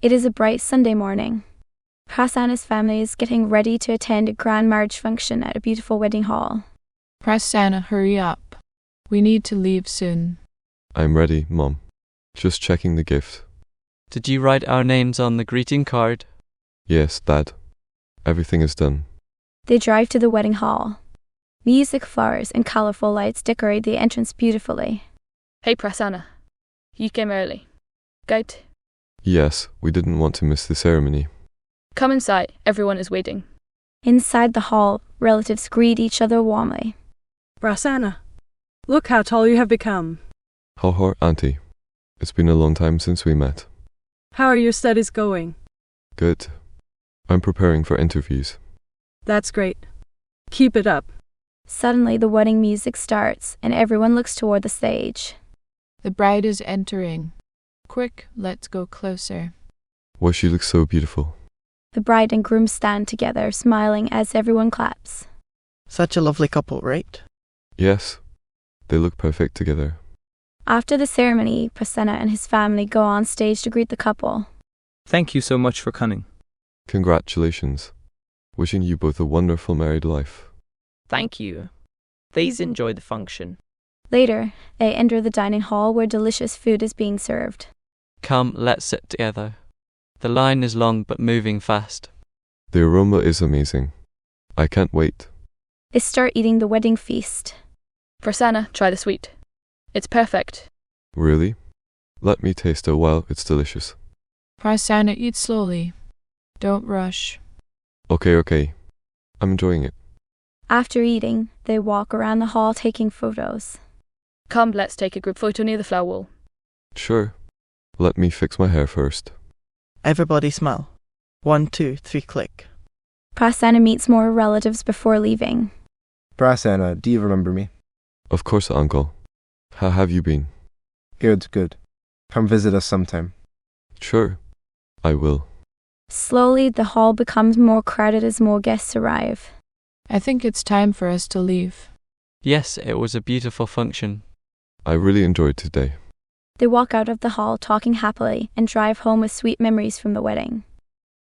It is a bright Sunday morning. Prasanna's family is getting ready to attend a grand marriage function at a beautiful wedding hall. Prasanna, hurry up. We need to leave soon. I'm ready, Mom. Just checking the gift. Did you write our names on the greeting card? Yes, Dad. Everything is done. They drive to the wedding hall. Music, flowers, and colourful lights decorate the entrance beautifully. Hey Prasanna, you came early. Good. Yes, we didn't want to miss the ceremony. Come inside, everyone is waiting. Inside the hall, relatives greet each other warmly. Prasanna, look how tall you have become. How, Auntie? It's been a long time since we met. How are your studies going? Good. I'm preparing for interviews. That's great. Keep it up. Suddenly, the wedding music starts, and everyone looks toward the stage. The bride is entering. Quick, let's go closer. Why, she looks so beautiful. The bride and groom stand together, smiling as everyone claps. Such a lovely couple, right? Yes, they look perfect together. After the ceremony, Prasanna and his family go on stage to greet the couple. Thank you so much for coming. Congratulations. Wishing you both a wonderful married life. Thank you. Please enjoy the function. Later, they enter the dining hall where delicious food is being served. Come, let's sit together. The line is long but moving fast. The aroma is amazing. I can't wait. They start eating the wedding feast. Prasanna, try the sweet. It's perfect. Really? Let me taste it while it's delicious. Prasanna, eat slowly. Don't rush. Okay. I'm enjoying it. After eating, they walk around the hall taking photos. Come, let's take a group photo near the flower wall. Sure. Let me fix my hair first. Everybody smile. 1, 2, 3, click. Prasanna meets more relatives before leaving. Prasanna, do you remember me? Of course, Uncle. How have you been? Good. Come visit us sometime. Sure. I will. Slowly, the hall becomes more crowded as more guests arrive. I think it's time for us to leave. Yes, it was a beautiful function. I really enjoyed today. They walk out of the hall talking happily and drive home with sweet memories from the wedding.